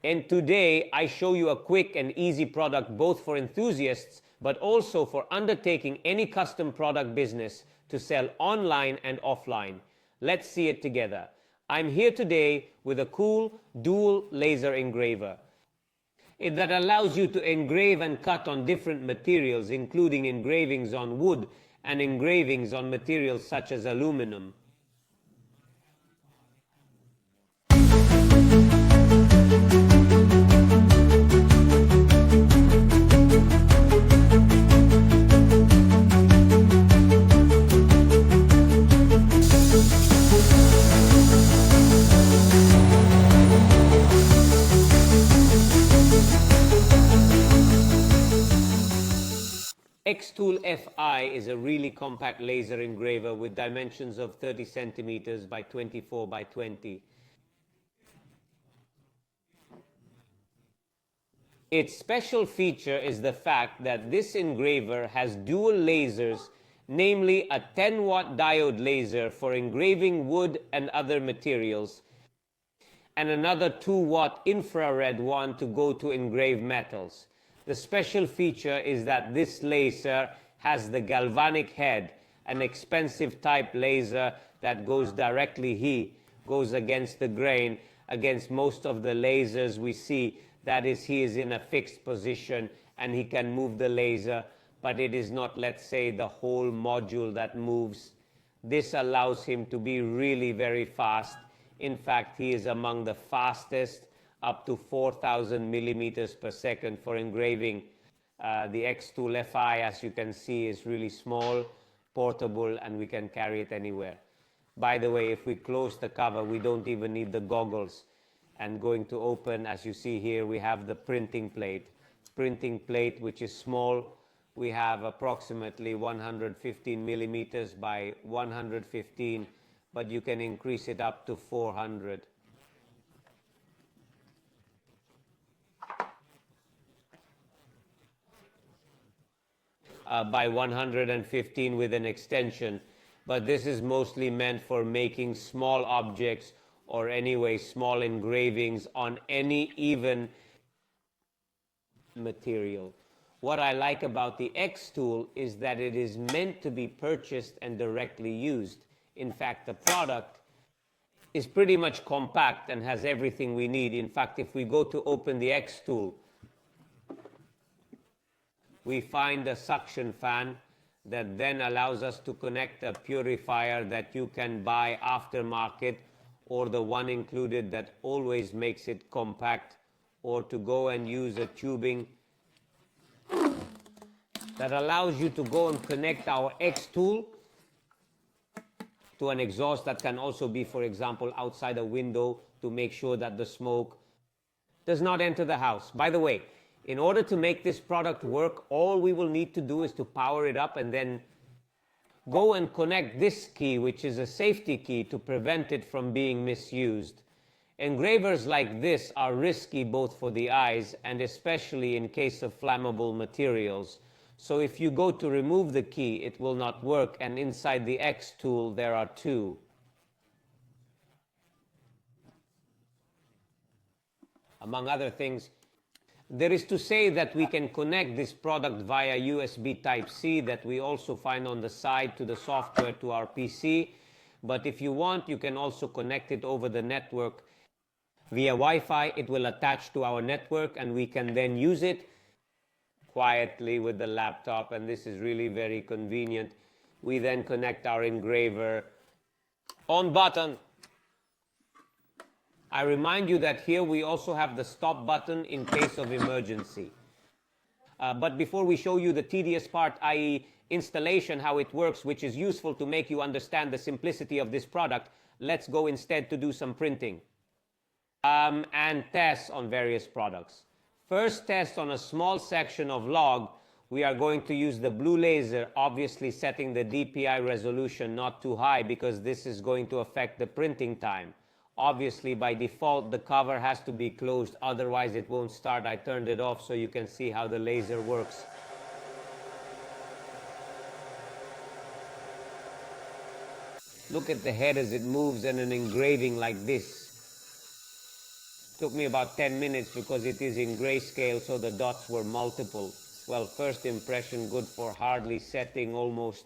And today I show you a quick and easy product both for enthusiasts but also for undertaking any custom product business to sell online and offline. Let's see it together. I'm here today with a cool dual laser engraver that allows you to engrave and cut on different materials, including engravings on wood and engravings on materials such as aluminum. xTool FI is a really compact laser engraver with dimensions of 30 centimeters by 24 by 20. Its special feature is the fact that this engraver has dual lasers, namely a 10-watt diode laser for engraving wood and other materials, and another 2-watt infrared one to go to engrave metals. The special feature is that this laser has the galvanic head, an expensive type laser that goes against the grain, against most of the lasers we see. That is, he is in a fixed position and he can move the laser, but it is not, let's say, the whole module that moves. This allows him to be really very fast. In fact, he is among the fastest, up to 4,000 millimeters per second for engraving. The xTool FI, as you can see, is really small, portable, and we can carry it anywhere. By the way, if we close the cover, we don't even need the goggles. And going to open, as you see here, we have the printing plate. Printing plate, which is small. We have approximately 115 millimeters by 115, but you can increase it up to 400. By 115 with an extension, but this is mostly meant for making small objects or anyway small engravings on any even material. What I like about the xTool is that it is meant to be purchased and directly used. In fact, the product is pretty much compact and has everything we need. In fact, if we go to open the xTool, we find a suction fan that then allows us to connect a purifier that you can buy aftermarket, or the one included that always makes it compact, or to go and use a tubing that allows you to go and connect our xTool to an exhaust that can also be, for example, outside a window to make sure that the smoke does not enter the house. By the way, in order to make this product work, all we will need to do is to power it up and then go and connect this key, which is a safety key, to prevent it from being misused. Engravers like this are risky both for the eyes and especially in case of flammable materials. So if you go to remove the key, it will not work, and inside the xTool there are two. Among other things, there is to say that we can connect this product via USB Type-C that we also find on the side to the software to our PC. But if you want, you can also connect it over the network via Wi-Fi. It will attach to our network and we can then use it quietly with the laptop, and this is really very convenient. We then connect our engraver on button. I remind you that here we also have the stop button in case of emergency. But before we show you the tedious part, i.e. installation, how it works, which is useful to make you understand the simplicity of this product, let's go instead to do some printing and tests on various products. First test on a small section of log. We are going to use the blue laser, obviously setting the DPI resolution not too high because this is going to affect the printing time. Obviously, by default, the cover has to be closed, otherwise it won't start. I turned it off so you can see how the laser works. Look at the head as it moves and an engraving like this. Took me about 10 minutes because it is in grayscale, so the dots were multiple. Well, first impression good for hardly setting, almost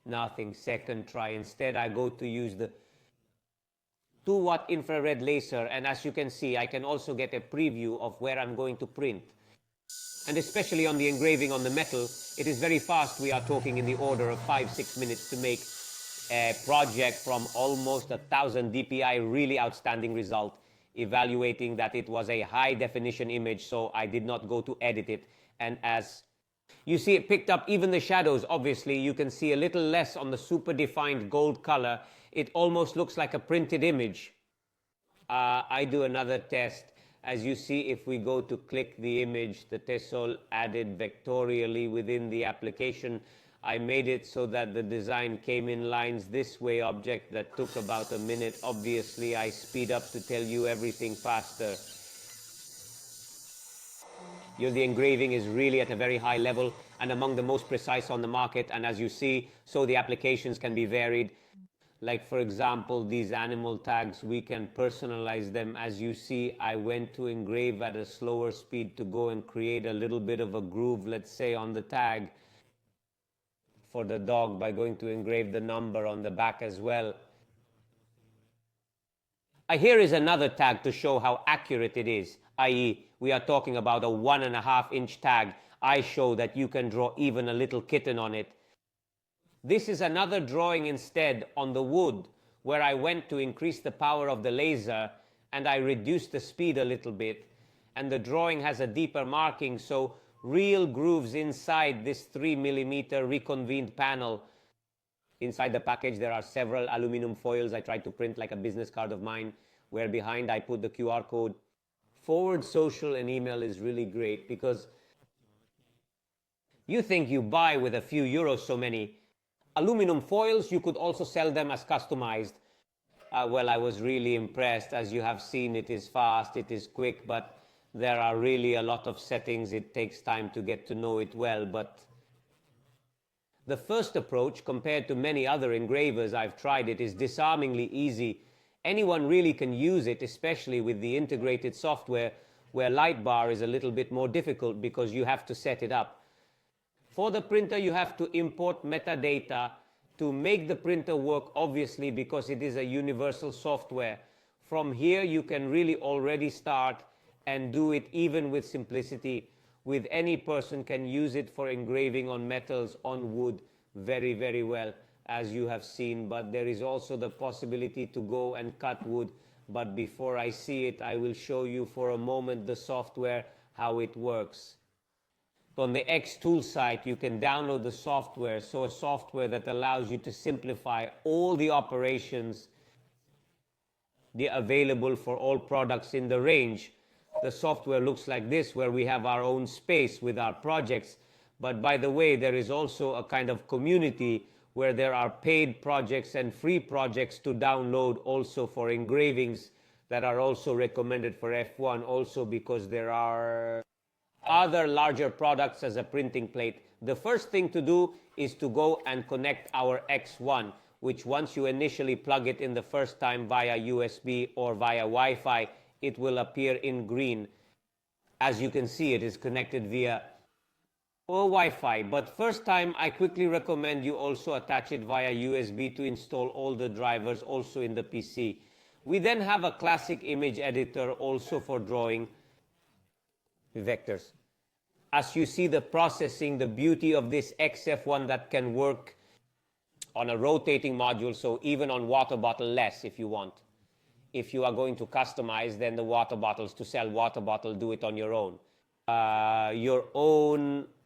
nothing. Second try. Instead, I go to use the 2-watt infrared laser, and as you can see, I can also get a preview of where I'm going to print. And especially on the engraving on the metal, it is very fast. We are talking in the order of 5-6 minutes to make a project from almost 1,000 dpi. Really outstanding result, evaluating that it was a high definition image, so I did not go to edit it. And as you see, it picked up even the shadows. Obviously, you can see a little less on the super defined gold color. It almost looks like a printed image. I do another test. As you see, if we go to click the image, the Tessol added vectorially within the application. I made it so that the design came in lines this way object that took about a minute. Obviously, I speed up to tell you everything faster. The engraving is really at a very high level and among the most precise on the market. And as you see, so the applications can be varied. Like, for example, these animal tags, we can personalize them. As you see, I went to engrave at a slower speed to go and create a little bit of a groove, let's say, on the tag for the dog by going to engrave the number on the back as well. Here is another tag to show how accurate it is, i.e. we are talking about a 1.5-inch tag. I show that you can draw even a little kitten on it. This is another drawing instead on the wood, where I went to increase the power of the laser and I reduced the speed a little bit. And the drawing has a deeper marking, so real grooves inside this 3mm reconvened panel. Inside the package, there are several aluminum foils. I tried to print like a business card of mine, where behind I put the QR code. Forward social and email is really great because you think you buy with a few euros so many aluminum foils. You could also sell them as customized. Well, I was really impressed. As you have seen, it is fast, it is quick, but there are really a lot of settings. It takes time to get to know it well, but the first approach, compared to many other engravers I've tried, it is disarmingly easy. Anyone really can use it, especially with the integrated software, where Lightbar is a little bit more difficult because you have to set it up. For the printer, you have to import metadata to make the printer work, obviously, because it is a universal software. From here, you can really already start and do it even with simplicity. With any person can use it for engraving on metals, on wood, very, very well, as you have seen. But there is also the possibility to go and cut wood. But before I see it, I will show you for a moment the software, how it works. On the xTool site, you can download the software, so a software that allows you to simplify all the operations available for all products in the range. The software looks like this, where we have our own space with our projects. But by the way, there is also a kind of community where there are paid projects and free projects to download also for engravings that are also recommended for F1, also because there are other larger products as a printing plate. The first thing to do is to go and connect our X1, which once you initially plug it in the first time via USB or via Wi-Fi, it will appear in green. As you can see, it is connected via Wi-Fi, but first time I quickly recommend you also attach it via USB to install all the drivers also in the PC. We then have a classic image editor also for drawing vectors. As you see the processing, the beauty of this XF1 that can work on a rotating module, so even on water bottle less if you want. If you are going to customize, then the water bottles, to sell water bottle, do it on your own.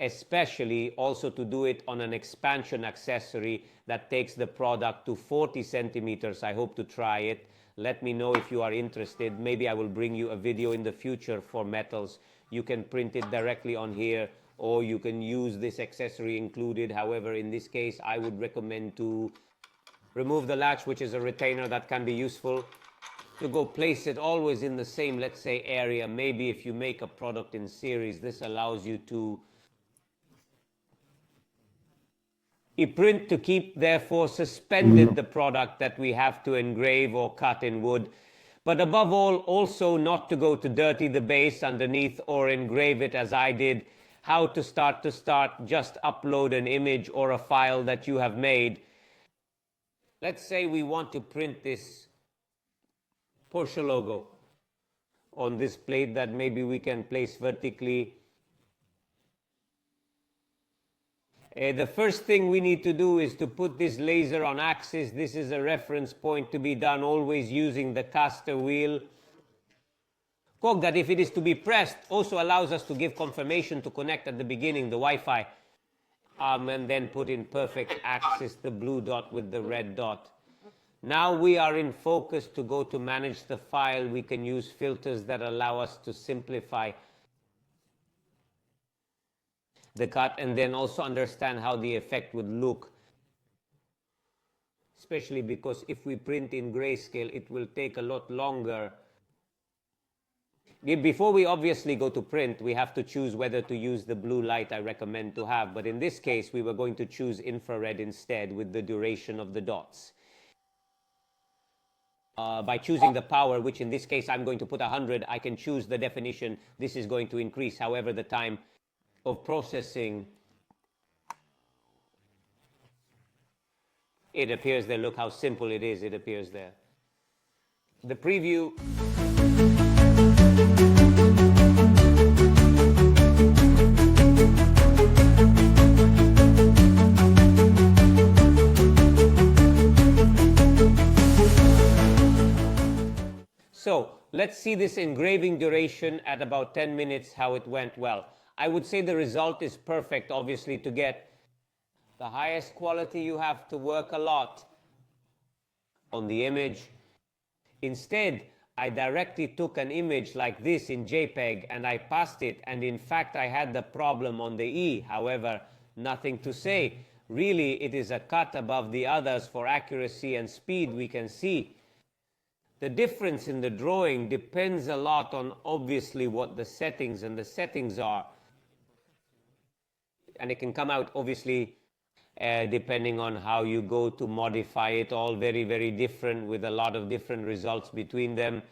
Especially also to do it on an expansion accessory that takes the product to 40 centimeters. I hope to try it. Let me know if you are interested. Maybe I will bring you a video in the future for metals. You can print it directly on here, or you can use this accessory included. However, in this case, I would recommend to remove the latch, which is a retainer that can be useful, to go place it always in the same, let's say, area. Maybe if you make a product in series, this allows you to print to keep, therefore, suspended the product that we have to engrave or cut in wood. But above all, also not to go to dirty the base underneath or engrave it as I did. How to start, just upload an image or a file that you have made. Let's say we want to print this Porsche logo on this plate that maybe we can place vertically. The first thing we need to do is to put this laser on axis. This is a reference point to be done always using the caster wheel. Cog that if it is to be pressed also allows us to give confirmation to connect at the beginning the Wi-Fi, and then put in perfect axis the blue dot with the red dot. Now we are in focus. To go to manage the file, we can use filters that allow us to simplify the cut and then also understand how the effect would look, especially because if we print in grayscale it will take a lot longer. Before we obviously go to print, we have to choose whether to use the blue light I recommend to have, but in this case we were going to choose infrared instead with the duration of the dots. By choosing the power, which in this case I'm going to put 100, I can choose the definition. This is going to increase, however, the time of processing. It appears there. Look how simple it is. It appears there. The preview. So let's see this engraving duration at about 10 minutes, how it went. Well, I would say the result is perfect. Obviously, to get the highest quality, you have to work a lot on the image. Instead, I directly took an image like this in JPEG and I passed it. And in fact, I had the problem on the E. However, nothing to say. Really, it is a cut above the others for accuracy and speed. We can see the difference in the drawing depends a lot on obviously what the settings are. And it can come out obviously depending on how you go to modify it, all very, very different with a lot of different results between them.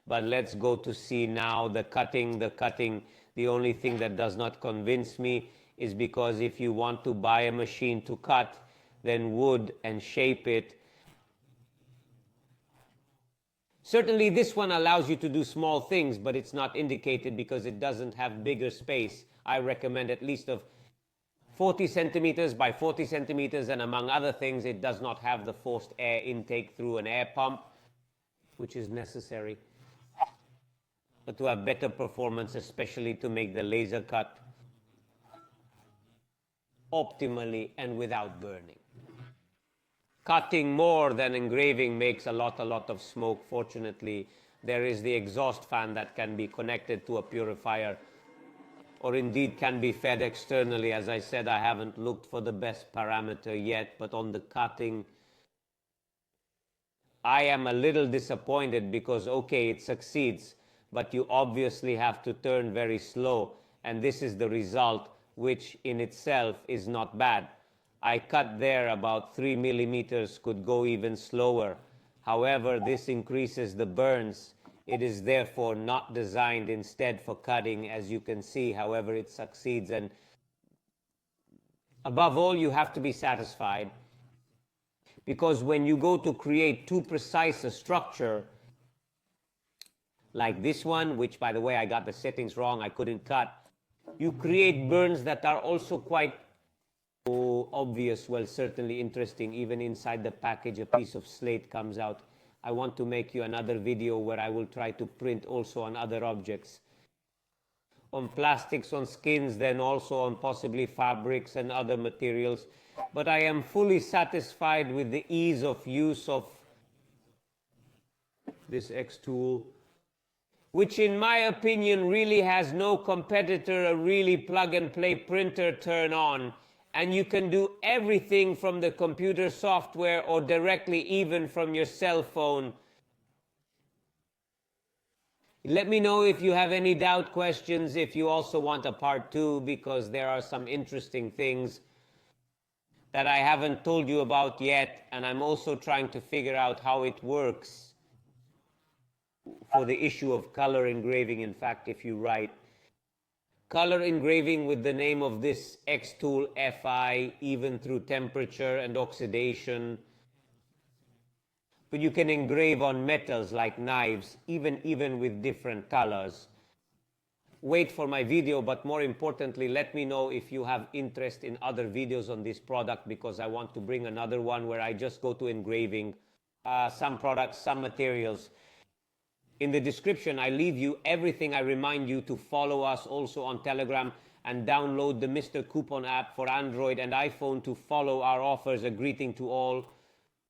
But let's go to see now the cutting. The only thing that does not convince me is because if you want to buy a machine to cut, then wood and shape it. Certainly this one allows you to do small things, but it's not indicated because it doesn't have bigger space. I recommend at least of 40 centimeters by 40 centimeters, and among other things, it does not have the forced air intake through an air pump, which is necessary. But to have better performance, especially to make the laser cut optimally and without burning. Cutting more than engraving makes a lot of smoke. Fortunately, there is the exhaust fan that can be connected to a purifier, or indeed can be fed externally. As I said, I haven't looked for the best parameter yet, but on the cutting, I am a little disappointed because, okay, it succeeds, but you obviously have to turn very slow, and this is the result, which in itself is not bad. I cut there about 3 millimeters, could go even slower. However, this increases the burns. It is therefore not designed instead for cutting, as you can see. However, it succeeds. And above all, you have to be satisfied, because when you go to create too precise a structure, like this one, which by the way, I got the settings wrong, I couldn't cut, you create burns that are also quite obvious. Well, certainly interesting. Even inside the package, a piece of slate comes out. I want to make you another video where I will try to print also on other objects, on plastics, on skins, then also on possibly fabrics and other materials. But I am fully satisfied with the ease of use of this xTool, which in my opinion really has no competitor, a really plug-and-play printer turn on. And you can do everything from the computer software or directly even from your cell phone. Let me know if you have any doubt, questions, if you also want a part 2, because there are some interesting things. that I haven't told you about yet, and I'm also trying to figure out how it works for the issue of color engraving. In fact, if you write color engraving with the name of this xTool FI, even through temperature and oxidation, but you can engrave on metals like knives, even with different colors. Wait for my video, but more importantly, let me know if you have interest in other videos on this product, because I want to bring another one where I just go to engraving some products, some materials. In the description, I leave you everything. I remind you to follow us also on Telegram and download the Mr. Coupon app for Android and iPhone to follow our offers. A greeting to all.